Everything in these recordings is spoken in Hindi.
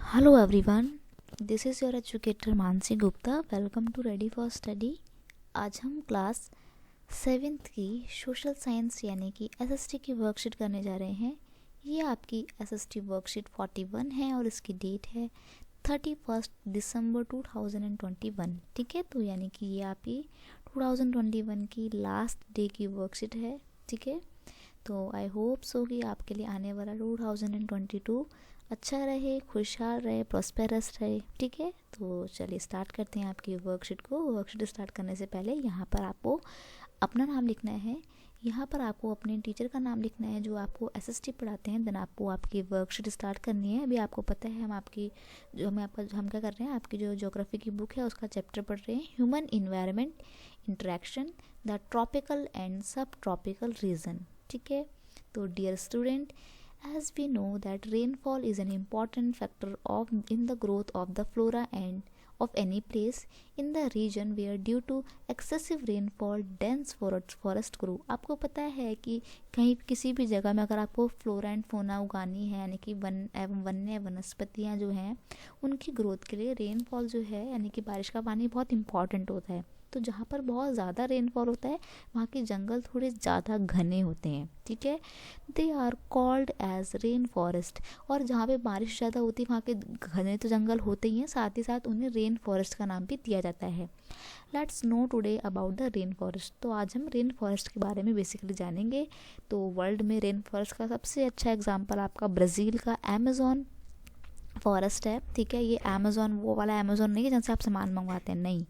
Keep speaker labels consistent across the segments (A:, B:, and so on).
A: Hello everyone, this is your educator Mansi Gupta. Welcome to ready for study. आज हम क्लास 7th की सोशल साइंस यानी कि एसएसटी की वर्कशीट करने जा रहे हैं. ये आपकी एसएसटी वर्कशीट 41 है और इसकी डेट है 31 दिसंबर 2021. ठीक है, तो यानी कि ये आपकी 2021 की लास्ट डे की वर्कशीट है. ठीक है, तो आई होप सो कि आपके लिए आने वाला 2022 अच्छा रहे, खुशहाल रहे, प्रॉस्पेरस रहे. ठीक है, तो चलिए स्टार्ट करते हैं आपकी वर्कशीट को. वर्कशीट स्टार्ट करने से पहले यहाँ पर आपको अपना नाम लिखना है. यहाँ पर आपको अपने टीचर का नाम लिखना है जो आपको एसएसटी पढ़ाते हैं. देन आपको आपकी वर्कशीट स्टार्ट करनी है. अभी आपको पता है हम क्या कर रहे हैं, आपकी जो ज्योग्राफी की बुक है उसका चैप्टर पढ़ रहे हैं, human environment interaction the tropical and sub tropical region. ठीक है, तो dear student, as we know that rainfall is an important factor in the growth of the flora and of any place in the region where due to excessive rainfall dense forest grow. आपको पता है कि कहीं किसी भी जगह में अगर आपको फ्लोरा एंड फोना उगानी है यानी कि वन एवं वन्य वनस्पतियाँ जो हैं उनकी ग्रोथ के लिए रेनफॉल जो है यानी कि बारिश का पानी बहुत इंपॉर्टेंट होता है. तो जहाँ पर बहुत ज़्यादा रेनफॉल होता है वहाँ के जंगल थोड़े ज़्यादा घने होते हैं. ठीक है, they are called as rain forest. और जहाँ पे बारिश ज़्यादा होती है वहाँ के घने तो जंगल होते ही हैं, साथ ही साथ उन्हें रेन फॉरेस्ट का नाम भी दिया जाता है. Let's no today about the rain forest. तो आज हम रेन फॉरेस्ट के बारे में बेसिकली जानेंगे. तो वर्ल्ड में रेन फॉरेस्ट का सबसे अच्छा एग्जाम्पल आपका ब्राज़ील का अमेज़ॉन फॉरेस्ट है. ठीक है, ये अमेज़ॉन वो वाला अमेज़ॉन नहीं है जहाँ से आप सामान मंगवाते हैं, नहीं,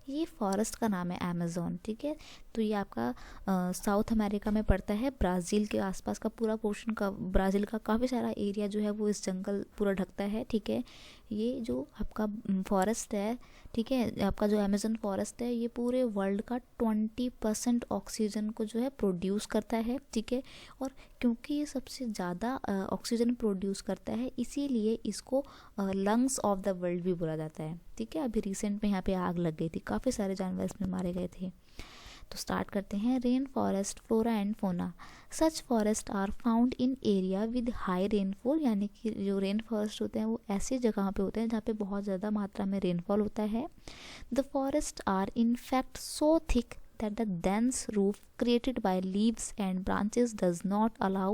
A: ये फॉरेस्ट का नाम है अमेज़ॉन. ठीक है, तो ये आपका साउथ अमेरिका में पड़ता है. ब्राज़ील के आसपास का पूरा पोर्शन का ब्राज़ील का काफ़ी सारा एरिया जो है वो इस जंगल पूरा ढकता है. ठीक है, ये जो आपका फॉरेस्ट है, ठीक है, आपका जो अमेज़न फॉरेस्ट है ये पूरे वर्ल्ड का 20% ऑक्सीजन को जो है प्रोड्यूस करता है. ठीक है, और क्योंकि ये सबसे ज़्यादा ऑक्सीजन प्रोड्यूस करता है इसीलिए इसको लंग्स ऑफ द वर्ल्ड भी बोला जाता है. ठीक है, अभी रिसेंट में यहाँ पे आग लग गई थी, काफ़ी सारे जानवर इसमें मारे गए थे. तो स्टार्ट करते हैं. Rain forest flora and fauna. Such forest are found in area with high rainfall. यानी कि जो रेन फॉरेस्ट होते हैं वो ऐसी जगह पे होते हैं जहाँ पे बहुत ज़्यादा मात्रा में रेनफॉल होता है. The forest are in fact so thick that the dense roof created by leaves and branches does not allow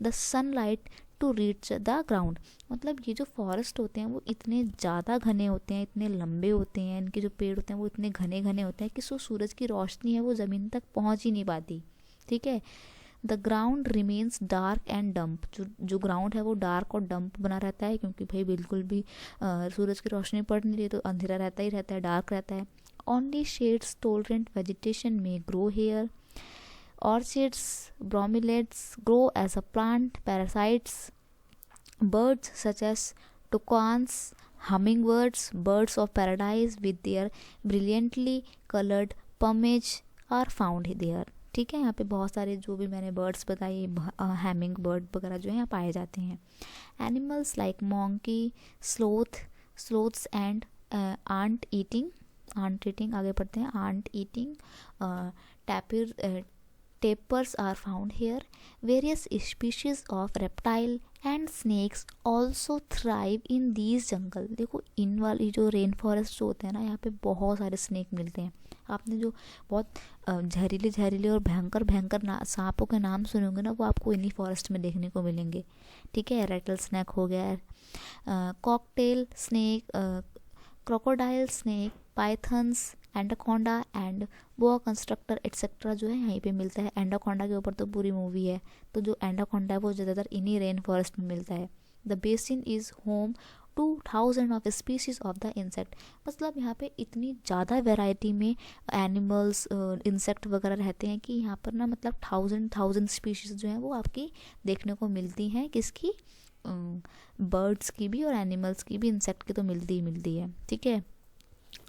A: the sunlight to reach the ground. मतलब ये जो फॉरेस्ट होते हैं वो इतने ज़्यादा घने होते हैं, इतने लंबे होते हैं, इनके जो पेड़ होते हैं वो इतने घने घने होते हैं कि सूरज की रोशनी है वो ज़मीन तक पहुंच ही नहीं पाती. ठीक है, the ground remains dark and damp. जो ग्राउंड है वो डार्क और डंप बना रहता है क्योंकि भाई बिल्कुल भी सूरज की रोशनी पड़ नहीं रही तो अंधेरा रहता ही रहता है, डार्क रहता है. Only shades tolerant vegetation may grow here. Orchids, bromeliads grow as a plant. Parasites, birds such as toucans, hummingbirds, birds of paradise with their brilliantly colored plumage are found there. ठीक है, यहाँ पे बहुत सारे जो भी मैंने बर्ड्स बताए हैमिंग बर्ड वगैरह जो है यहाँ पाए जाते हैं. Animals like monkey, sloths and ant eating आगे पढ़ते हैं. Ant eating tapirs are found here. Various species of reptile and snakes also thrive in these jungle. देखो इन वाली जो रेन फॉरेस्ट जो होते हैं ना यहाँ पे बहुत सारे स्नेक मिलते हैं. आपने जो बहुत जहरीले और भयंकर सांपों के नाम सुने होंगे ना वो आपको इन्हीं फॉरेस्ट में देखने को मिलेंगे. ठीक है, रेटल स्नैक हो गया, cocktail snake, crocodile snake, pythons, anaconda and boa constrictor etcetera जो है यहीं पे मिलता है. एंडाकोंडा के ऊपर तो पूरी मूवी है. तो जो एंडाकोंडा है वो ज़्यादातर इन्हीं रेन फॉरेस्ट में मिलता है. The basin is home to 1000 of species of the insect. मतलब यहाँ पे इतनी ज़्यादा वैरायटी में एनिमल्स इंसेक्ट वगैरह रहते हैं कि यहाँ पर ना मतलब 1000 स्पीशीज़ जो हैं वो आपकी देखने को मिलती हैं. किसकी? बर्ड्स की भी और एनिमल्स की भी, इंसेक्ट की तो मिलती है. ठीक है,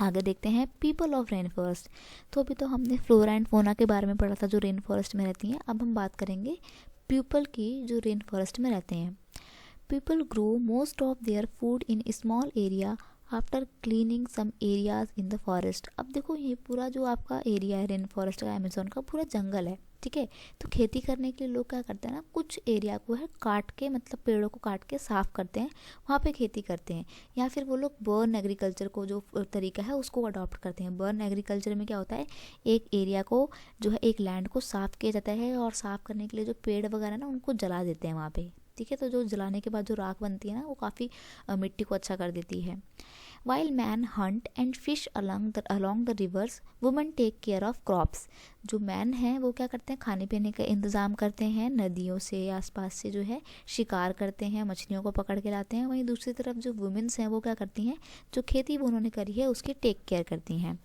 A: आगे देखते हैं पीपल ऑफ रेन फॉरेस्ट. तो अभी तो हमने फ्लोरा एंड फोना के बारे में पढ़ा था जो रेन फॉरेस्ट में रहती हैं. अब हम बात करेंगे पीपल की जो रेन फॉरेस्ट में रहते हैं. People grow most of their food in small area after cleaning some areas in the forest. अब देखो ये पूरा जो आपका एरिया है रेन फॉरेस्ट का, अमेजोन का पूरा जंगल है, ठीक है। तो खेती करने के लिए लोग क्या करते हैं ना, कुछ एरिया को है काट के, मतलब पेड़ों को काट के साफ करते हैं, वहाँ पे खेती करते हैं। या फिर वो लोग बर्न एग्रीकल्चर को जो तरीका है उसको अडॉप्ट करते हैं। बर्न एग्रीकल्चर में क्या होता है, एक एरिया को जो है, एक लैंड को साफ किया जाता है और साफ करने के लिए जो पेड़ वगैरह ना उनको जला देते हैं वहाँ पे, ठीक है। तो जो जलाने के बाद जो राख बनती है ना वो काफ़ी मिट्टी को अच्छा कर देती है। While man hunt and fish along the rivers, women take care of crops। जो मैन हैं वो क्या करते हैं, खाने पीने का इंतज़ाम करते हैं, नदियों से आसपास से जो है शिकार करते हैं, मछलियों को पकड़ के लाते हैं। वहीं दूसरी तरफ जो वुमेन्स हैं वो क्या करती हैं, जो खेती वो उन्होंने करी है उसकी टेक केयर करती हैं।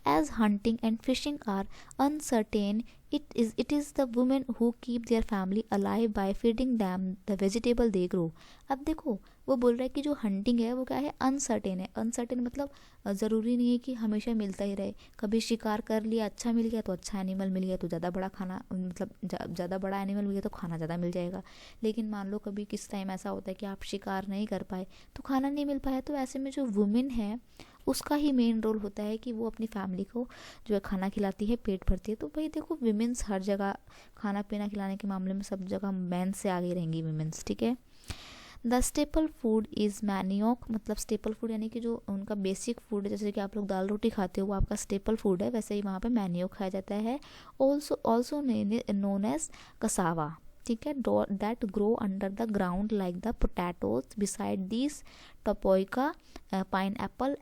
A: As hunting and fishing are uncertain, it is the women who keep their family alive by feeding them the vegetable they grow। अब देखो वो बोल रहा है कि जो हंटिंग है वो क्या है, अनसर्टेन है। अनसर्टेन मतलब ज़रूरी नहीं है कि हमेशा मिलता ही रहे। कभी शिकार कर लिया, अच्छा मिल गया तो अच्छा एनिमल मिल गया तो ज़्यादा बड़ा खाना, मतलब ज़्यादा बड़ा एनिमल मिल गया तो खाना ज़्यादा मिल जाएगा। लेकिन मान लो कभी किस टाइम ऐसा होता है कि आप शिकार नहीं कर पाए तो खाना नहीं मिल पाया, तो ऐसे में जो वुमेन है उसका ही मेन रोल होता है कि वो अपनी फैमिली को जो है खाना खिलाती है, पेट भरती है। तो भाई देखो विमेंस हर जगह खाना पीना खिलाने के मामले में सब जगह मैन से आगे रहेंगी विमेंस, ठीक है। द स्टेपल फूड इज़ मैनियोक, मतलब स्टेपल फूड यानी कि जो उनका बेसिक फूड है, जैसे कि आप लोग दाल रोटी खाते हो वो आपका स्टेपल फूड है, वैसे ही वहाँ पे मैनियोक खाया जाता है। ऑल्सो नोन एज कसावा, ठीक है, that grow under the ground like the potatoes. Beside this tapioca, pineapple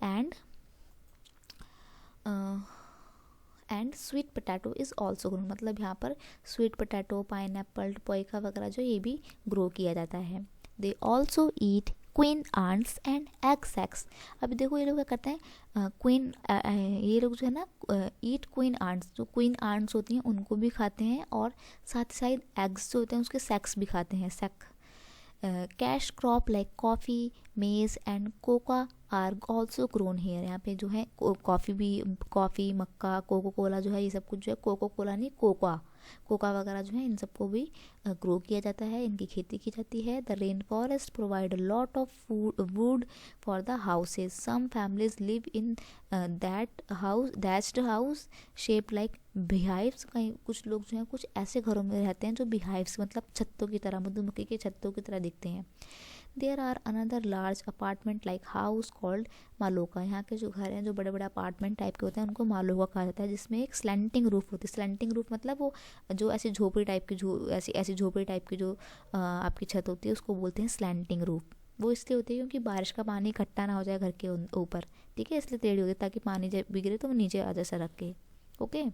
A: and sweet potato is also grown. मतलब यहाँ पर स्वीट पोटैटो, पाइनएप्पल, टपोइका वगैरह जो ये भी ग्रो किया जाता है। They also eat queen ants and egg sacs. अभी देखो ये लोग क्या करते हैं, ये लोग जो है ना ईट क्वीन आंट्स, जो क्वीन आंट्स होती हैं उनको भी खाते हैं, और साथ ही साथ एग्स जो होते हैं उसके सैक्स भी खाते हैं, sac. Cash crop like coffee, maize and coca are also grown here. यहाँ पे जो है कॉफ़ी, मक्का, कोको कोला जो है, ये सब कुछ जो है, कोको कोला नहीं कोका वगैरह जो है इन सबको भी ग्रो किया जाता है, इनकी खेती की जाती है। The rain forest provide lot of wood for the houses. Some families live in दैट्ड हाउस शेप लाइक बिहाइव्स। कहीं कुछ लोग जो हैं कुछ ऐसे घरों में रहते हैं जो बिहाइव्स मतलब छत्तों की तरह, मधुमक्खी के छत्तों की तरह दिखते हैं। There are another large apartment like house called maloca. यहाँ के जो घर हैं जो बड़े बड़े अपार्टमेंट टाइप के होते हैं उनको मालोका कहा जाता है, जिसमें एक स्लैंटिंग रूफ होती है। स्लैंटिंग रूफ मतलब वो जो ऐसी झोपड़ी टाइप की ऐसी झोपड़ी टाइप की जो आपकी छत होती है उसको बोलते हैं स्लैंटिंग रूफ। वो इसलिए होती है क्योंकि बारिश का पानी इकट्ठा ना हो जाए घर के ऊपर, ठीक है, इसलिए टेढ़ी होती है ताकि पानी जब भी गिरे तो वो नीचे आ जाए सड़क के। ओके,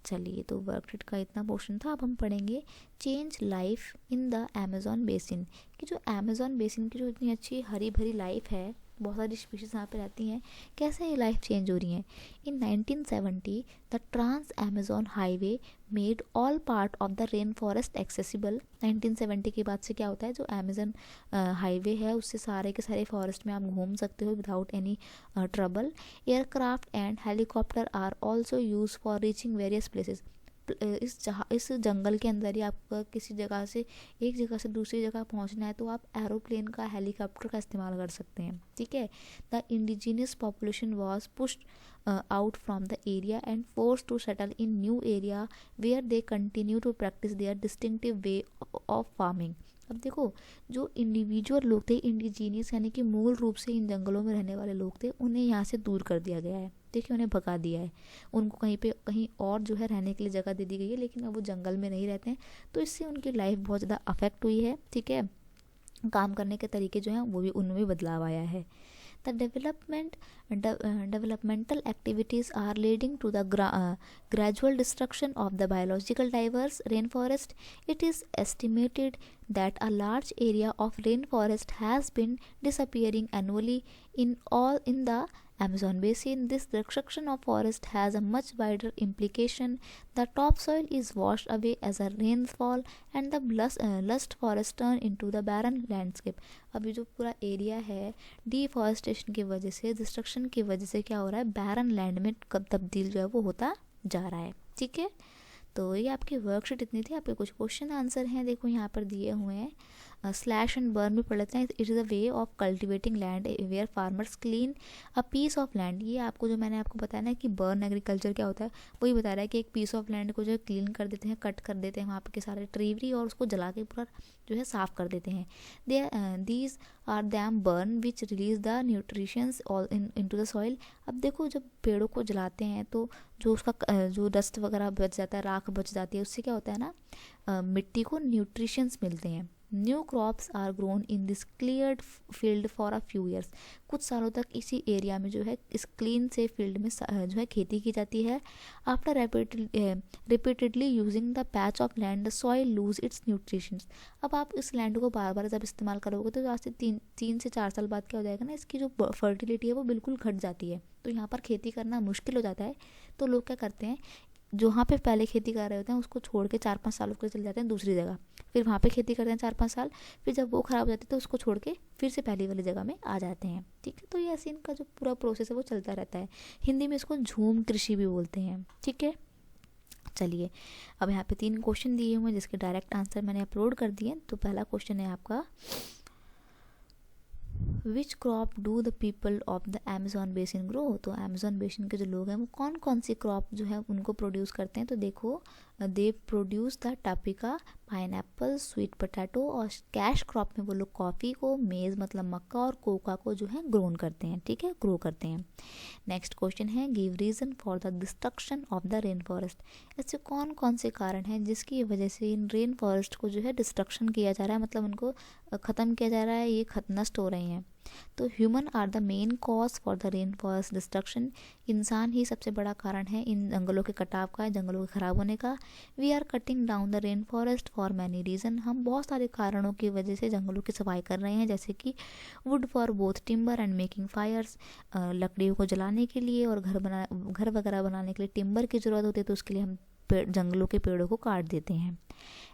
A: चलिए तो वर्कशीट का इतना पोर्शन था। अब हम पढ़ेंगे change life in the Amazon basin, कि जो अमेज़न बेसिन की जो इतनी अच्छी हरी भरी लाइफ है, बहुत सारी स्पीशीज़ यहाँ पे रहती हैं, कैसे ये लाइफ चेंज हो रही है। In 1970 the trans Amazon highway made all part of the rain forest accessible. 1970 के बाद से क्या होता है, जो अमेज़न हाईवे है उससे सारे के सारे फॉरेस्ट में आप घूम सकते हो without any trouble. Aircraft and helicopter are also use for reaching various places. इस जंगल के अंदर ही आपका किसी जगह से एक जगह से दूसरी जगह पहुंचना है तो आप एरोप्लेन का, हेलीकॉप्टर का इस्तेमाल कर सकते हैं, ठीक है। The indigenous population was pushed out from the area and forced to settle in new area where they continue to practice their distinctive way of farming। अब देखो जो इंडिविजुअल लोग थे, इंडिजीनियस यानी कि मूल रूप से इन जंगलों में रहने वाले लोग थे, उन्हें यहाँ से दूर कर दिया गया है, देखिए उन्हें भगा दिया है, उनको कहीं और जो है रहने के लिए जगह दे दी गई है, लेकिन अब वो जंगल में नहीं रहते हैं, तो इससे उनकी लाइफ बहुत ज़्यादा अफेक्ट हुई है, ठीक है। काम करने के तरीके जो हैं वो भी उनमें बदलाव आया है। The developmental activities are leading to the gradual destruction of the biological diverse rainforest. It is estimated that a large area of rainforest has been disappearing annually in the Amazon basin. This destruction of forest has a much wider implication. The topsoil is washed away as a rainfall and the lush forest turn into the barren landscape। अभी जो पूरा एरिया है डिफॉरेस्टेशन की वजह से, डिस्ट्रक्शन की वजह से क्या हो रहा है, बैरन लैंड में कब तब्दील जो है वो होता जा रहा है, ठीक है। तो ये आपकी वर्कशीट इतनी थी। आपके कुछ क्वेश्चन आंसर हैं, देखो यहाँ पर दिए हुए हैं। स्लैश एंड बर्न भी पढ़ लेते हैं. It is a way of cultivating land where farmers clean a piece of land. ये आपको जो मैंने आपको बताया ना कि बर्न एग्रीकल्चर क्या होता है, वही बता रहा है कि एक पीस ऑफ लैंड को जो है क्लीन कर देते हैं, कट कर देते हैं वहाँ पे के सारे ट्रीवरी, और उसको जला के पूरा जो है साफ़ कर देते हैं. These are them burn which release the nutritions all into the soil. अब देखो जब पेड़ों को जलाते हैं तो जो उसका जो डस्ट वगैरह बच जाता है, राख बच जाती है, उससे क्या होता है ना, मिट्टी को न्यूट्रिशंस मिलते हैं. New crops are grown in this cleared field for a few years. कुछ सालों तक इसी एरिया में जो है इस क्लीन से फील्ड में जो है खेती की जाती है. After repeatedly using the patch of land the soil lose its nutritions. अब आप इस लैंड को बार बार जब इस्तेमाल करोगे तो आज से 3 से 4 साल बाद क्या हो जाएगा ना, इसकी जो फर्टिलिटी है वो बिल्कुल घट जाती है. तो यहाँ पर खेती करना मुश्किल हो जाता है. तो लोग क्या करते हैं, जहाँ पे पहले खेती कर रहे होते हैं उसको छोड़ के 4-5 सालों के चले जाते हैं दूसरी जगह, फिर वहाँ पे खेती करते हैं 4-5 साल, फिर जब वो ख़राब हो जाती है तो उसको छोड़ के फिर से पहली वाली जगह में आ जाते हैं. ठीक है, तो ये ऐसे इनका जो पूरा प्रोसेस है वो चलता रहता है. हिंदी में इसको झूम कृषि भी बोलते हैं. ठीक है, चलिए अब यहाँ पे 3 क्वेश्चन दिए हुए हैं जिसके डायरेक्ट आंसर मैंने अपलोड कर दिए. तो पहला क्वेश्चन है आपका, which crop do the people of the Amazon basin grow. तो अमेजोन बेसिन के जो लोग हैं वो कौन कौन सी क्रॉप जो है उनको प्रोड्यूस करते हैं. तो देखो, they produce the tapioca, pineapple, sweet potato, और कैश क्रॉप में वो लोग कॉफ़ी को, मेज़ मतलब मक्का, और कोका को जो है ग्रोन करते हैं. ठीक है, ग्रो करते हैं. नेक्स्ट क्वेश्चन है, give reason for the destruction of the rain forest. ऐसे कौन कौन से कारण हैं जिसकी वजह से इन रेन फॉरेस्ट को जो है डिस्ट्रक्शन किया जा रहा है, मतलब उनको ख़त्म किया जा रहा है, ये नष्ट हो रहे हैं. तो human are the main cause for the rain forest destruction. इंसान ही सबसे बड़ा कारण है इन जंगलों के कटाव का, जंगलों के ख़राब होने का. We are cutting down the rain forest for many reason. हम बहुत सारे कारणों की वजह से जंगलों की सफाई कर रहे हैं, जैसे कि wood for both timber and making fires. लकड़ियों को जलाने के लिए और घर वगैरह बनाने के लिए टिम्बर की ज़रूरत होती है, तो उसके लिए हम जंगलों के पेड़ों को काट देते हैं.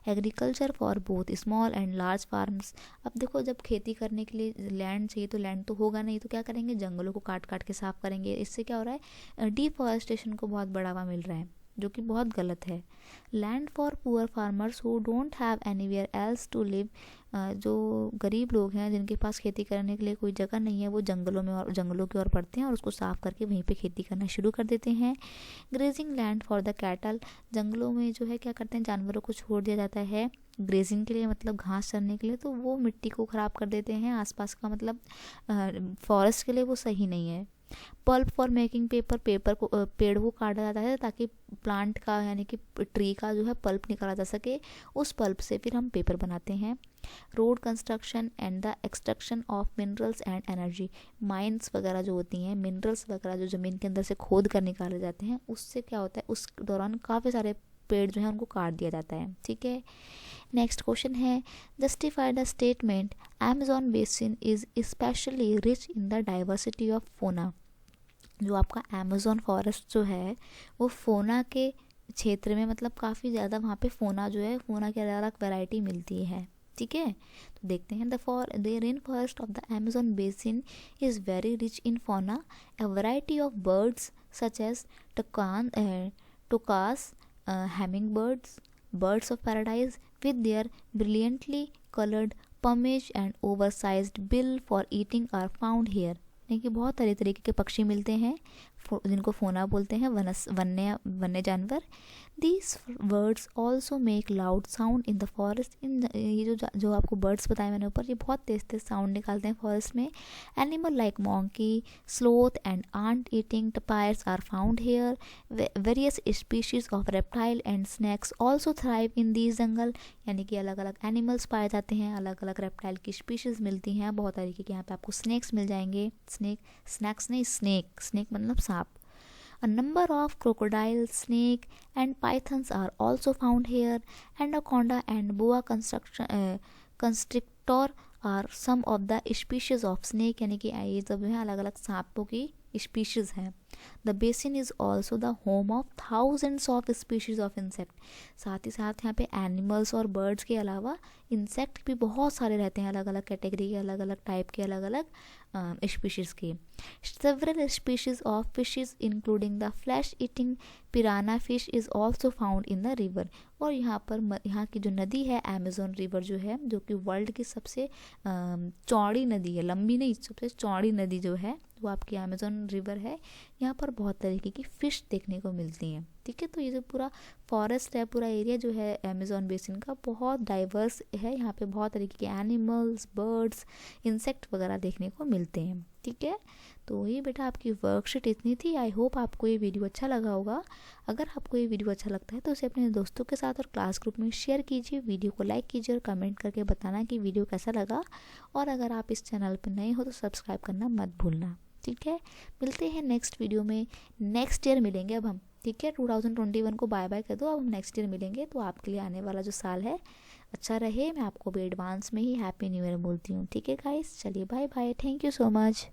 A: Agriculture for both small and large farms. अब देखो जब खेती करने के लिए लैंड चाहिए तो लैंड तो होगा नहीं, तो क्या करेंगे, जंगलों को काट काट के साफ़ करेंगे. इससे क्या हो रहा है, डिफॉरेस्टेशन को बहुत बढ़ावा मिल रहा है, जो कि बहुत गलत है. Land for poor farmers who don't have anywhere else to live. जो गरीब लोग हैं जिनके पास खेती करने के लिए कोई जगह नहीं है, वो जंगलों की ओर बढ़ते हैं और उसको साफ़ करके वहीं पे खेती करना शुरू कर देते हैं. Grazing land for the cattle. जंगलों में जो है क्या करते हैं, जानवरों को छोड़ दिया जाता है ग्रेजिंग के लिए, मतलब घास चरने के लिए, तो वो मिट्टी को ख़राब कर देते हैं आसपास का, मतलब फॉरेस्ट के लिए वो सही नहीं है. Pulp for making paper. पेड़ को काटा जाता है ताकि प्लांट का यानी कि ट्री का जो है पल्प निकाला जा सके, उस पल्प से फिर हम पेपर बनाते हैं. Road construction and the extraction of minerals and energy. Mines वगैरह जो होती हैं, मिनरल्स वगैरह जो ज़मीन के अंदर से खोद कर निकाले जाते हैं, उससे क्या होता है, उस दौरान काफ़ी सारे पेड़ जो हैं उनको काट दिया जाता है. ठीक है, नेक्स्ट क्वेश्चन है, justify the statement Amazon basin is specially rich in the diversity of फोना. जो आपका अमेजोन फॉरेस्ट जो है वो फोना के क्षेत्र में, मतलब काफ़ी ज़्यादा वहाँ पे फोना जो है, फोना की अलग अलग वैरायटी मिलती है. ठीक है, तो देखते हैं. The rain forest of the Amazon basin is very rich in fauna. A variety of birds such as toucans, hummingbirds, birds of paradise with their brilliantly colored plumage and oversized bill for eating are found here. यानी कि बहुत तरह तरीके के पक्षी मिलते हैं जिनको फोना बोलते हैं, वन्य जानवर. These birds also make loud sound in the forest. ये जो आपको बर्ड्स बताए मैंने ऊपर, ये बहुत तेज तेज साउंड निकालते हैं फॉरेस्ट में. Animal like monkey, sloth and ant eating tapirs are found here. Various species of reptile and snakes also thrive in these jungle. यानी कि अलग अलग एनिमल्स पाए जाते हैं, अलग अलग रेप्टाइल की स्पीशीज़ मिलती हैं, बहुत तरीके के. यहाँ पे आपको स्नैक्स मिल जाएंगे. स्नैक मतलब सांप. A number of crocodile, snake and pythons are also found here. Anaconda and boa constrictor are some of the species of snake. यानी कि ये सब है अलग अलग सांपों की स्पीशीज़ हैं. The basin is also the home of thousands of species of insect. साथ ही साथ यहाँ पे एनिमल्स और बर्ड्स के अलावा इंसेक्ट भी बहुत सारे रहते हैं, अलग अलग कैटेगरी के, अलग अलग टाइप के, अलग अलग स्पीशीज़ के। Several species of fishes including the flesh eating पिराना fish is also found in the river. और यहाँ पर यहाँ की जो नदी है अमेज़न रिवर जो है, जो कि वर्ल्ड की सबसे चौड़ी नदी है, लंबी नहीं, सबसे चौड़ी नदी जो है वो आपकी अमेज़न रिवर है। यहाँ पर बहुत तरीके की फ़िश देखने को मिलती हैं। ठीक है, तो ये जो पूरा फॉरेस्ट है, पूरा एरिया जो है अमेज़न बेसिन का, बहुत डाइवर्स है। यहाँ पे बहुत तरीके के एनिमल्स, बर्ड्स, इंसेक्ट वगैरह देखने को मिलते हैं। ठीक है, तो ये बेटा आपकी वर्कशीट इतनी थी। आई होप आपको ये वीडियो अच्छा लगा होगा। अगर आपको ये वीडियो अच्छा लगता है तो उसे अपने दोस्तों के साथ और क्लास ग्रुप में शेयर कीजिए, वीडियो को लाइक कीजिए और कमेंट करके बताना कि वीडियो कैसा लगा। और अगर आप इस चैनल पर नए हो तो सब्सक्राइब करना मत भूलना। ठीक है, मिलते हैं नेक्स्ट वीडियो में। नेक्स्ट ईयर मिलेंगे अब हम। ठीक है, 2021 को बाय बाय कर दो, अब हम नेक्स्ट ईयर मिलेंगे। तो आपके लिए आने वाला जो साल है अच्छा रहे। मैं आपको भी एडवांस में ही हैप्पी न्यू ईयर बोलती हूँ। ठीक है गाइस, चलिए bye bye, thank you so much.